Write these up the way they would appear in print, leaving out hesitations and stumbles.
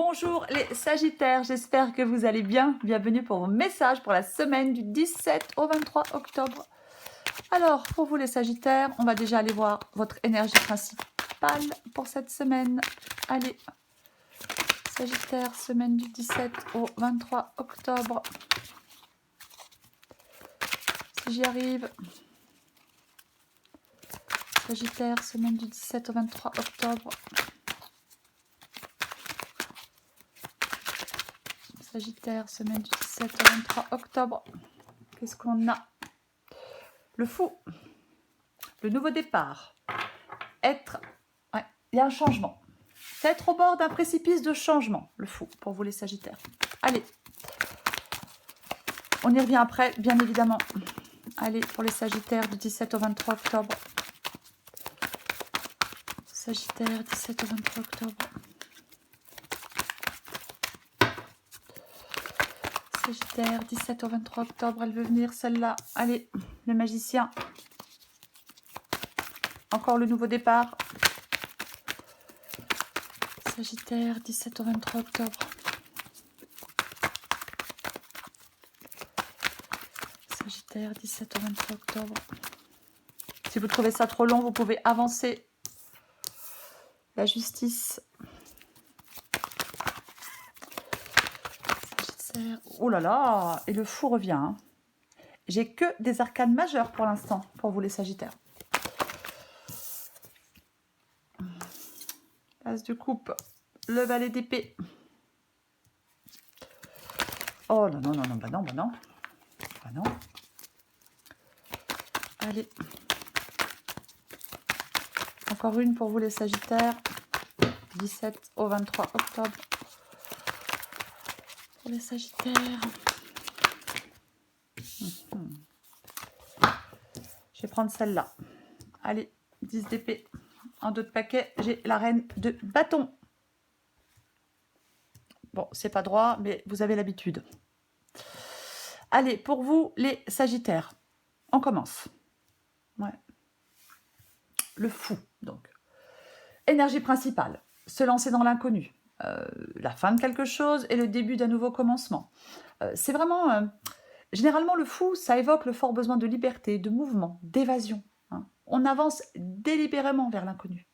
Bonjour les Sagittaires, j'espère que vous allez bien. Bienvenue pour vos messages pour la semaine du 17 au 23 octobre. Alors, pour vous les Sagittaires, on va déjà aller voir votre énergie principale pour cette semaine. Allez, Sagittaire, semaine du 17 au 23 octobre. Si j'y arrive. Sagittaire, semaine du 17 au 23 octobre. Sagittaire, semaine du 17 au 23 octobre. Qu'est-ce qu'on a? Le fou. Le nouveau départ. Être... Ouais, il y a un changement. C'est être au bord d'un précipice de changement. Le fou, pour vous les Sagittaires. Allez. On y revient après, bien évidemment. Allez, pour les Sagittaires du 17 au 23 octobre. Sagittaire, 17 au 23 octobre. Sagittaire, 17 au 23 octobre. Elle veut venir, celle-là. Allez, le magicien. Encore le nouveau départ. Sagittaire, 17 au 23 octobre. Sagittaire, 17 au 23 octobre. Si vous trouvez ça trop long, vous pouvez avancer. La justice. Sagittaire. Oh là là. Et le fou revient. Hein. J'ai que des arcanes majeures pour l'instant, pour vous les Sagittaires. L'as de coupe. Le valet d'épée. Oh non, non, non, non, bah non, bah non. Bah non. Allez. Encore une pour vous les Sagittaires. 17 au 23 octobre. Pour les Sagittaires. Je vais prendre celle-là. Allez, 10 d'épée. En dos de paquet, j'ai la reine de bâton. Bon, c'est pas droit, mais vous avez l'habitude. Allez, pour vous, les Sagittaires, on commence. Ouais. Le fou, donc. Énergie principale, se lancer dans l'inconnu. La fin de quelque chose et le début d'un nouveau commencement. C'est vraiment... généralement, le fou, ça évoque le fort besoin de liberté, de mouvement, d'évasion. Hein. On avance délibérément vers l'inconnu.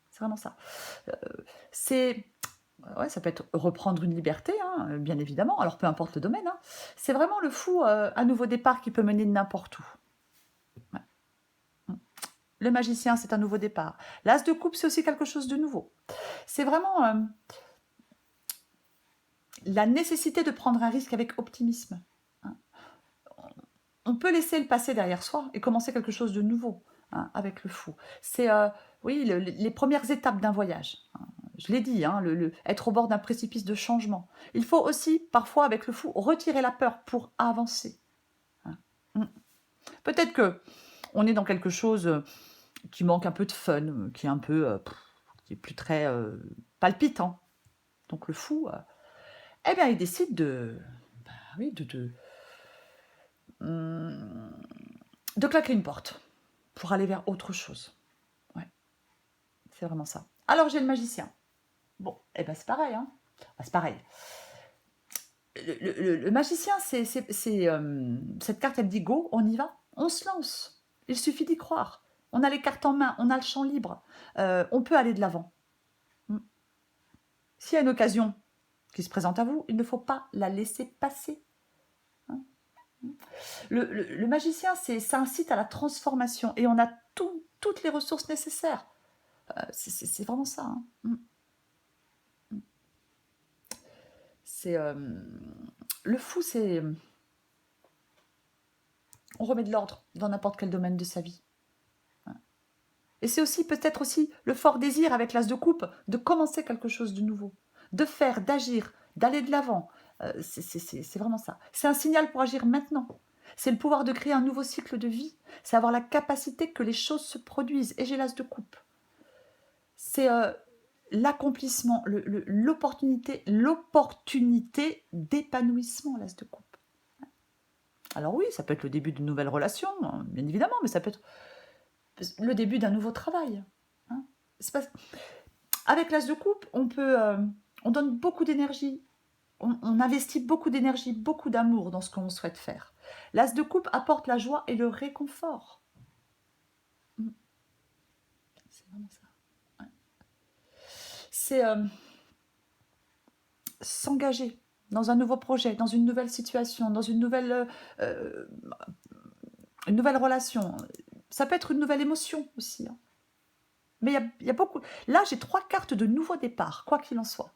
C'est vraiment ça. C'est... Ouais, ça peut être reprendre une liberté, hein, bien évidemment, alors peu importe le domaine. Hein. C'est vraiment le fou, un nouveau départ qui peut mener n'importe où. Ouais. Le magicien, c'est un nouveau départ. L'as de coupe, c'est aussi quelque chose de nouveau. C'est vraiment la nécessité de prendre un risque avec optimisme. Hein. On peut laisser le passé derrière soi et commencer quelque chose de nouveau hein, avec le fou. C'est oui, les premières étapes d'un voyage. Hein. Je l'ai dit, hein, être au bord d'un précipice de changement. Il faut aussi, parfois, avec le fou, retirer la peur pour avancer. Hein. Peut-être que on est dans quelque chose qui manque un peu de fun, qui est un peu, qui est plus très palpitant. Donc le fou, eh bien, il décide oui, de claquer une porte pour aller vers autre chose. Ouais, c'est vraiment ça. Alors j'ai le magicien. Bon, eh ben c'est pareil, hein. Enfin, c'est pareil. Le magicien, cette carte, elle dit go, on y va, on se lance. Il suffit d'y croire. On a les cartes en main, on a le champ libre. On peut aller de l'avant. S'il y a une occasion qui se présente à vous, il ne faut pas la laisser passer. Hein. Le magicien, ça incite à la transformation et on a toutes les ressources nécessaires. C'est vraiment ça. Hein. C'est le fou, c'est on remet de l'ordre dans n'importe quel domaine de sa vie. Et c'est aussi peut-être aussi le fort désir avec l'as de coupe de commencer quelque chose de nouveau, de faire, d'agir, d'aller de l'avant. C'est vraiment ça. C'est un signal pour agir maintenant. C'est le pouvoir de créer un nouveau cycle de vie. C'est avoir la capacité que les choses se produisent. Et j'ai l'as de coupe. C'est l'accomplissement, l'opportunité d'épanouissement, l'as de coupe. Alors oui, ça peut être le début d'une nouvelle relation, bien évidemment, mais ça peut être le début d'un nouveau travail. Hein. Pas... Avec l'as de coupe, on peut On donne beaucoup d'énergie, on investit beaucoup d'énergie, beaucoup d'amour dans ce qu'on souhaite faire. L'As de coupe apporte la joie et le réconfort. C'est vraiment ça. Ouais. C'est s'engager dans un nouveau projet, dans une nouvelle situation, dans une nouvelle relation. Ça peut être une nouvelle émotion aussi. Hein. Mais il y a beaucoup... Là, j'ai 3 cartes de nouveau départ, quoi qu'il en soit.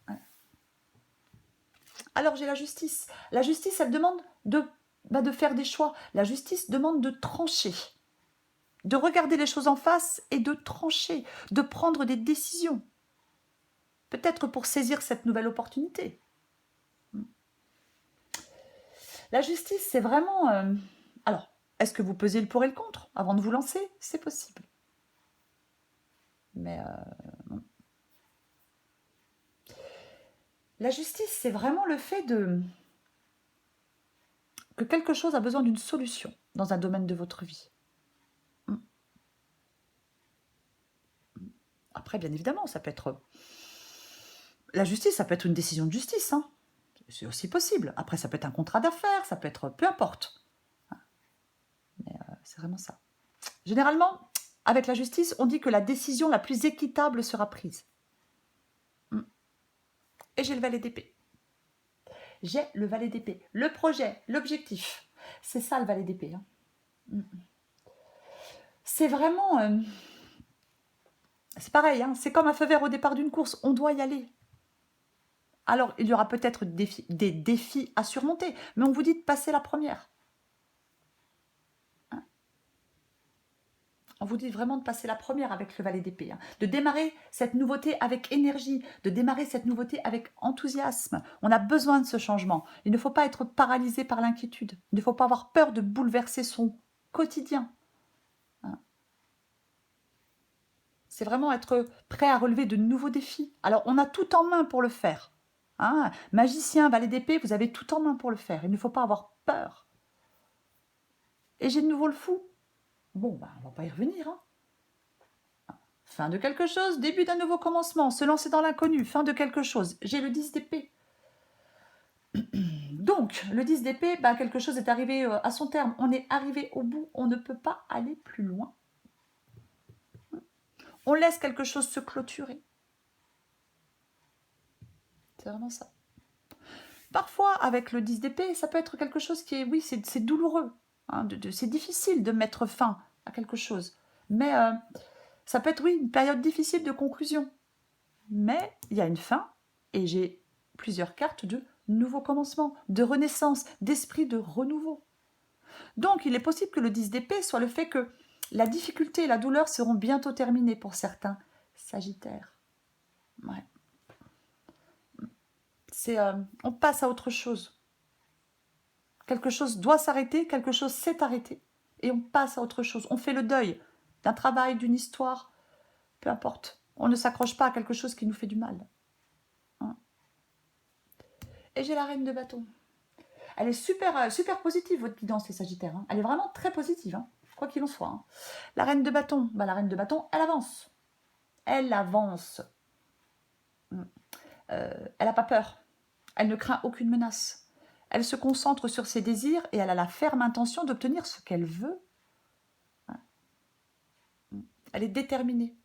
Ouais. Alors, j'ai la justice. La justice, elle demande de faire des choix. La justice demande de trancher, de regarder les choses en face et de trancher, de prendre des décisions. Peut-être pour saisir cette nouvelle opportunité. La justice, c'est vraiment... Alors, est-ce que vous pesez le pour et le contre avant de vous lancer? C'est possible. Mais la justice, c'est vraiment le fait que quelque chose a besoin d'une solution dans un domaine de votre vie. Après, bien évidemment, ça peut être... La justice, ça peut être une décision de justice. Hein. C'est aussi possible. Après, ça peut être un contrat d'affaires, ça peut être... Peu importe. Mais c'est vraiment ça. Généralement, avec la justice, on dit que la décision la plus équitable sera prise. Et j'ai le valet d'épée. J'ai le valet d'épée. Le projet, l'objectif. C'est ça le valet d'épée. Hein. C'est vraiment... c'est pareil, hein, c'est comme un feu vert au départ d'une course. On doit y aller. Alors, il y aura peut-être des défis à surmonter, mais on vous dit de passer la première. Hein. On vous dit vraiment de passer la première avec le valet d'épée. Hein. De démarrer cette nouveauté avec énergie, de démarrer cette nouveauté avec enthousiasme. On a besoin de ce changement. Il ne faut pas être paralysé par l'inquiétude. Il ne faut pas avoir peur de bouleverser son quotidien. Hein. C'est vraiment être prêt à relever de nouveaux défis. Alors, on a tout en main pour le faire. Hein, magicien, valet d'épée, vous avez tout en main pour le faire. Il ne faut pas avoir peur. Et j'ai de nouveau le fou. Bon, on ne va pas y revenir. Hein. Fin de quelque chose, début d'un nouveau commencement, se lancer dans l'inconnu, fin de quelque chose. J'ai le 10 d'épée. Donc, le 10 d'épée, quelque chose est arrivé à son terme. On est arrivé au bout, on ne peut pas aller plus loin. On laisse quelque chose se clôturer. C'est vraiment ça. Parfois, avec le 10 d'épée, ça peut être quelque chose qui est, oui, c'est douloureux. Hein, c'est difficile de mettre fin à quelque chose. Mais ça peut être, oui, une période difficile de conclusion. Mais il y a une fin et j'ai plusieurs cartes de nouveau commencement, de renaissance, d'esprit de renouveau. Donc, il est possible que le 10 d'épée soit le fait que la difficulté et la douleur seront bientôt terminées pour certains Sagittaires. Ouais. On passe à autre chose. Quelque chose doit s'arrêter, quelque chose s'est arrêté. Et on passe à autre chose. On fait le deuil d'un travail, d'une histoire, peu importe. On ne s'accroche pas à quelque chose qui nous fait du mal. Hein. Et j'ai la reine de bâton. Elle est super, super positive, votre guidance, les Sagittaires. Hein. Elle est vraiment très positive, hein, quoi qu'il en soit. Hein. La reine de bâton, la reine de bâton, elle avance. Elle avance. Elle n'a pas peur. Elle ne craint aucune menace. Elle se concentre sur ses désirs et elle a la ferme intention d'obtenir ce qu'elle veut. Elle est déterminée.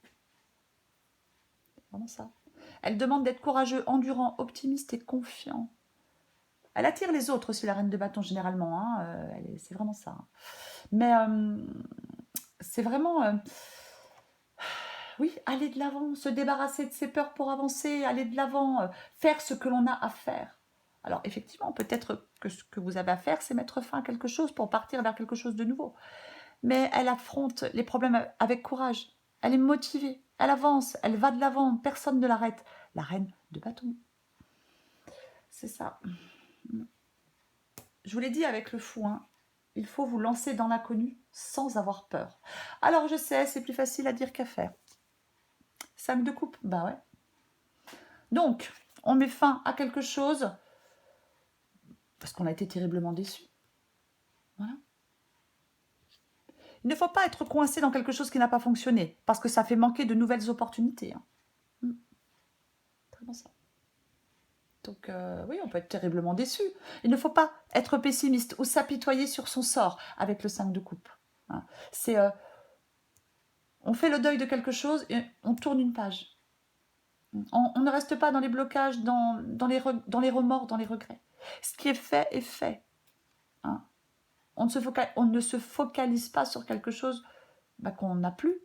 C'est vraiment ça. Elle demande d'être courageux, endurant, optimiste et confiant. Elle attire les autres aussi, la reine de bâton, généralement. Hein. C'est vraiment ça. Mais c'est vraiment... oui, aller de l'avant, se débarrasser de ses peurs pour avancer, aller de l'avant, faire ce que l'on a à faire. Alors effectivement, peut-être que ce que vous avez à faire, c'est mettre fin à quelque chose pour partir vers quelque chose de nouveau. Mais elle affronte les problèmes avec courage. Elle est motivée, elle avance, elle va de l'avant, personne ne l'arrête. La reine de bâton. C'est ça. Je vous l'ai dit avec le fou, hein, il faut vous lancer dans l'inconnu sans avoir peur. Alors je sais, c'est plus facile à dire qu'à faire. 5 de coupe, bah ouais. Donc, on met fin à quelque chose parce qu'on a été terriblement déçu. Voilà. Il ne faut pas être coincé dans quelque chose qui n'a pas fonctionné parce que ça fait manquer de nouvelles opportunités. Hein. Comment ça? Donc, oui, on peut être terriblement déçu. Il ne faut pas être pessimiste ou s'apitoyer sur son sort avec le 5 de coupe. Hein. C'est, on fait le deuil de quelque chose et on tourne une page. On ne reste pas dans les blocages, dans les remords, dans les regrets. Ce qui est fait est fait. Hein. On ne se focalise pas sur quelque chose qu'on n'a plus,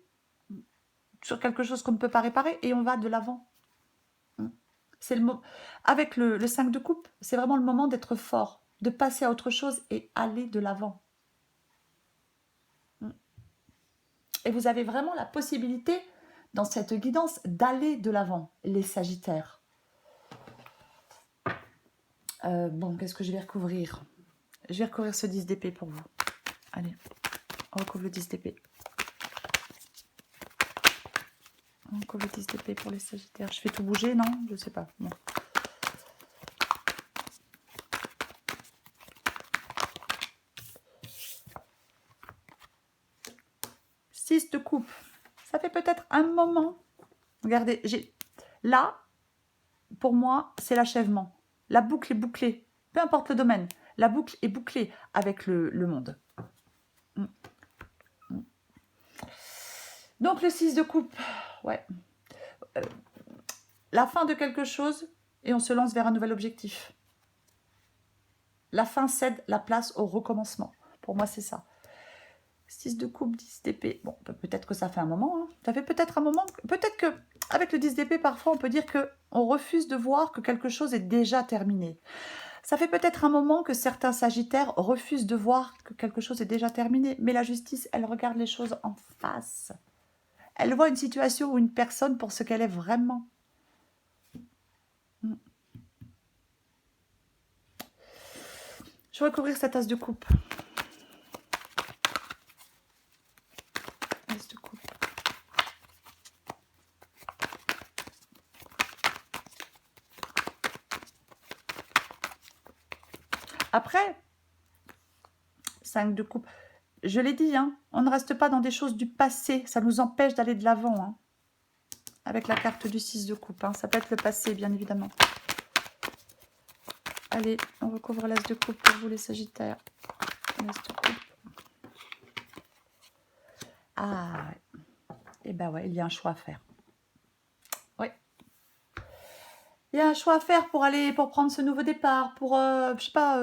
sur quelque chose qu'on ne peut pas réparer, et on va de l'avant. C'est avec le 5 de coupe, c'est vraiment le moment d'être fort, de passer à autre chose et aller de l'avant. Et vous avez vraiment la possibilité, dans cette guidance, d'aller de l'avant, les Sagittaires. Bon, qu'est-ce que je vais recouvrir? Je vais recouvrir ce 10 d'épée pour vous. Allez, on recouvre le 10 d'épée. On recouvre le 10 d'épée pour les Sagittaires. Je fais tout bouger, non? Je sais pas. Bon. De coupe, ça fait peut-être un moment. Regardez, là, pour moi, c'est l'achèvement. La boucle est bouclée, peu importe le domaine. La boucle est bouclée avec le monde. Donc le 6 de coupe, ouais. La fin de quelque chose et on se lance vers un nouvel objectif. La fin cède la place au recommencement. Pour moi, c'est ça. 6 de coupe, 10 d'épée. Bon, peut-être que ça fait un moment. Hein. Ça fait peut-être un moment. Peut-être qu'avec le 10 d'épée, parfois, on peut dire qu'on refuse de voir que quelque chose est déjà terminé. Ça fait peut-être un moment que certains Sagittaires refusent de voir que quelque chose est déjà terminé. Mais la justice, elle regarde les choses en face. Elle voit une situation ou une personne pour ce qu'elle est vraiment. Je vais recouvrir cette as de coupe. As de coupe. Après, 5 de coupe. Je l'ai dit, hein, on ne reste pas dans des choses du passé. Ça nous empêche d'aller de l'avant. Hein, avec la carte du 6 de coupe. Hein. Ça peut être le passé, bien évidemment. Allez, on recouvre l'as de coupe pour vous, les Sagittaires. L'as de coupe. Ah, ouais. Et ben ouais, il y a un choix à faire. Oui. Il y a un choix à faire pour prendre ce nouveau départ, pour, je sais pas,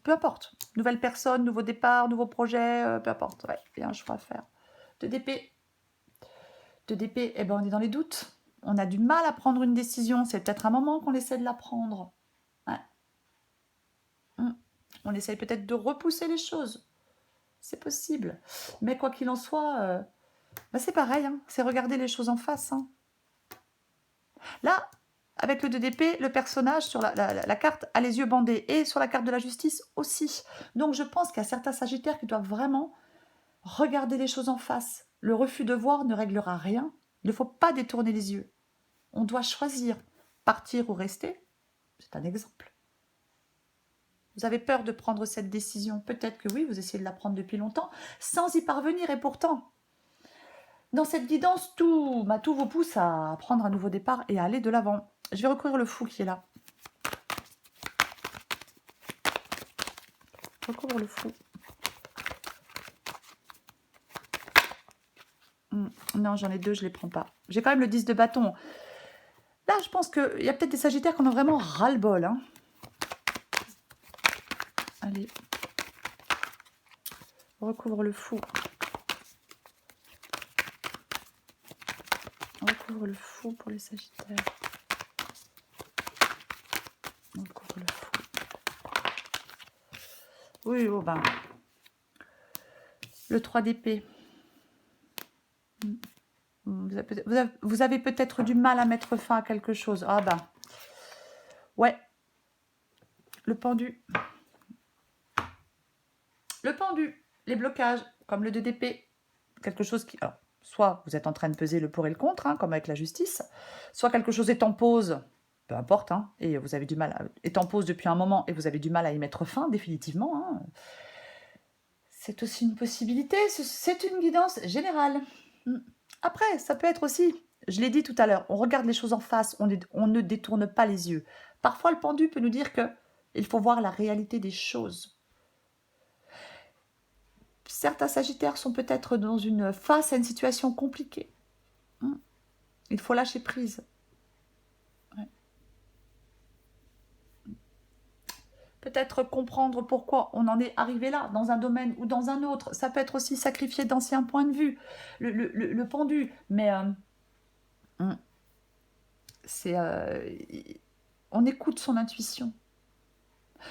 peu importe. Nouvelle personne, nouveau départ, nouveau projet, peu importe. Ouais, il y a un choix à faire. 2 d'épée. 2 d'épée, eh ben on est dans les doutes. On a du mal à prendre une décision. C'est peut-être un moment qu'on essaie de la prendre. Ouais. On essaye peut-être de repousser les choses. C'est possible. Mais quoi qu'il en soit, c'est pareil. Hein. C'est regarder les choses en face. Hein. Là, avec le 2 d'épée, le personnage sur la carte a les yeux bandés. Et sur la carte de la justice aussi. Donc je pense qu'il y a certains Sagittaires qui doivent vraiment regarder les choses en face. Le refus de voir ne réglera rien. Il ne faut pas détourner les yeux. On doit choisir partir ou rester. C'est un exemple. Vous avez peur de prendre cette décision. Peut-être que oui, vous essayez de la prendre depuis longtemps, sans y parvenir. Et pourtant, dans cette guidance, tout vous pousse à prendre un nouveau départ et à aller de l'avant. Je vais recouvrir le fou qui est là. Recouvre le fou. Non, j'en ai 2, je ne les prends pas. J'ai quand même le 10 de bâton. Là, je pense qu'il y a peut-être des Sagittaires qui en ont vraiment ras-le-bol. Hein. Allez. Recouvre le fou. Recouvre le fou pour les Sagittaires. Recouvre le fou. Oui, oh ben. Le 3 d'épée. Vous avez peut-être du mal à mettre fin à quelque chose. Ah ben. Ouais. Le pendu. Le pendu. Les blocages, comme le 2 d'épée. Quelque chose qui... Alors, soit vous êtes en train de peser le pour et le contre, hein, comme avec la justice. Soit quelque chose est en pause. Peu importe. Hein, et vous avez du mal est en pause depuis un moment et vous avez du mal à y mettre fin, définitivement. Hein. C'est aussi une possibilité. C'est une guidance générale. Après, ça peut être aussi Je l'ai dit tout à l'heure, on regarde les choses en face, on ne détourne pas les yeux. Parfois, le pendu peut nous dire que il faut voir la réalité des choses. Certains sagittaires sont peut-être face à une situation compliquée. Il faut lâcher prise. Ouais. Peut-être comprendre pourquoi on en est arrivé là, dans un domaine ou dans un autre. Ça peut être aussi sacrifier d'anciens points de vue, le pendu. Mais on écoute son intuition.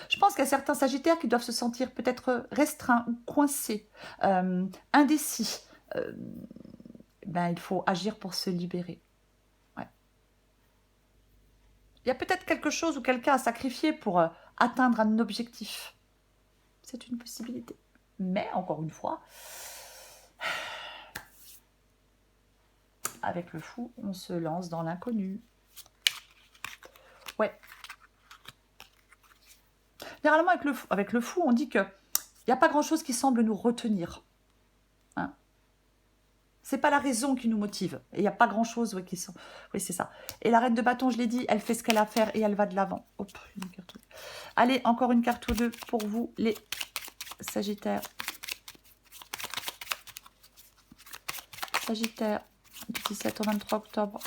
Je pense qu'il y a certains sagittaires qui doivent se sentir peut-être restreints ou coincés, indécis. Il faut agir pour se libérer. Ouais. Il y a peut-être quelque chose ou quelqu'un à sacrifier pour atteindre un objectif. C'est une possibilité. Mais, encore une fois, avec le fou, on se lance dans l'inconnu. Ouais. Généralement, avec le fou, on dit qu'il n'y a pas grand-chose qui semble nous retenir. Hein? C'est pas la raison qui nous motive. Et il n'y a pas grand-chose qui sont... Oui, c'est ça. Et la reine de bâton, je l'ai dit, elle fait ce qu'elle a à faire et elle va de l'avant. Hop, une carte. Allez, encore une carte ou deux pour vous, les Sagittaires. Sagittaire, du 17 au 23 octobre.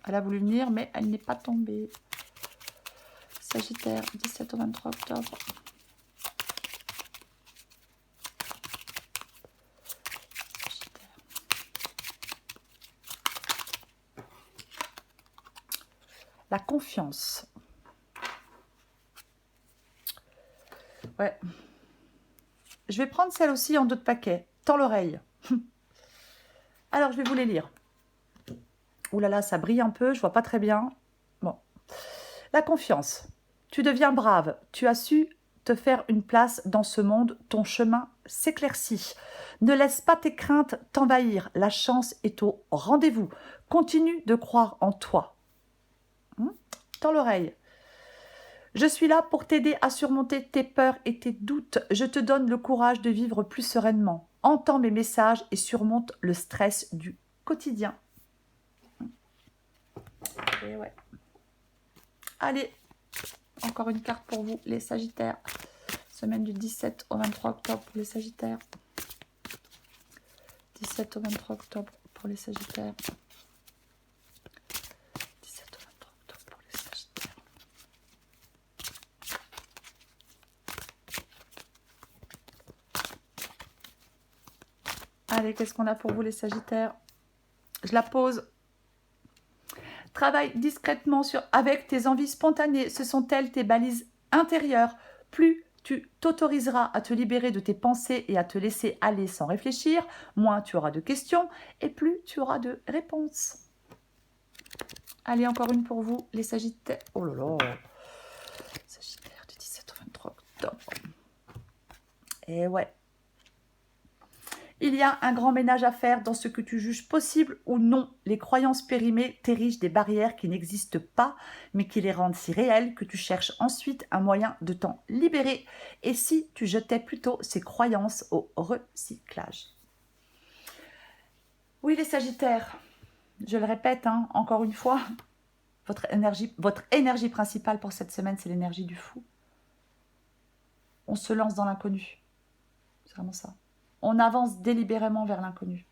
Elle a voulu venir, mais elle n'est pas tombée. Sagittaire, 17 au 23 octobre. Sagittaire. La confiance. Ouais. Je vais prendre celle aussi en 2 de paquet. Tends l'oreille. Alors, je vais vous les lire. Ouh là là, ça brille un peu, je vois pas très bien. Bon. La confiance. Tu deviens brave. Tu as su te faire une place dans ce monde. Ton chemin s'éclaircit. Ne laisse pas tes craintes t'envahir. La chance est au rendez-vous. Continue de croire en toi. Tends l'oreille. Je suis là pour t'aider à surmonter tes peurs et tes doutes. Je te donne le courage de vivre plus sereinement. Entends mes messages et surmonte le stress du quotidien. Et ouais. Allez, encore une carte pour vous, les Sagittaires. Semaine du 17 au 23 octobre pour les Sagittaires. 17 au 23 octobre pour les Sagittaires. 17 au 23 octobre pour les Sagittaires. Allez, qu'est-ce qu'on a pour vous les Sagittaires? Je la pose. Travaille discrètement avec tes envies spontanées. Ce sont elles tes balises intérieures. Plus tu t'autoriseras à te libérer de tes pensées et à te laisser aller sans réfléchir, moins tu auras de questions et plus tu auras de réponses. Allez, encore une pour vous, les Sagittaires. Oh là là. Sagittaire du 17 au 23 octobre. Et ouais. Il y a un grand ménage à faire dans ce que tu juges possible ou non. Les croyances périmées t'érigent des barrières qui n'existent pas, mais qui les rendent si réelles que tu cherches ensuite un moyen de t'en libérer. Et si tu jetais plutôt ces croyances au recyclage? Oui, les Sagittaires, je le répète encore une fois, votre énergie principale pour cette semaine, c'est l'énergie du fou. On se lance dans l'inconnu. C'est vraiment ça. On avance délibérément vers l'inconnu.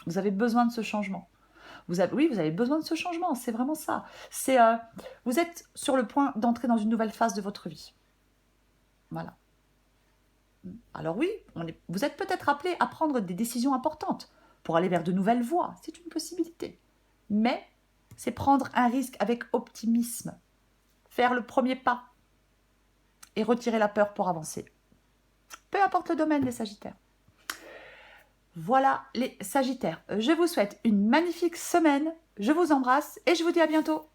Vous avez besoin de ce changement. Vous avez besoin de ce changement, c'est vraiment ça. Vous êtes sur le point d'entrer dans une nouvelle phase de votre vie. Voilà. Alors oui, vous êtes peut-être appelé à prendre des décisions importantes pour aller vers de nouvelles voies. C'est une possibilité. Mais c'est prendre un risque avec optimisme. Faire le premier pas et retirer la peur pour avancer. Peu importe le domaine des Sagittaires. Voilà les Sagittaires. Je vous souhaite une magnifique semaine. Je vous embrasse et je vous dis à bientôt.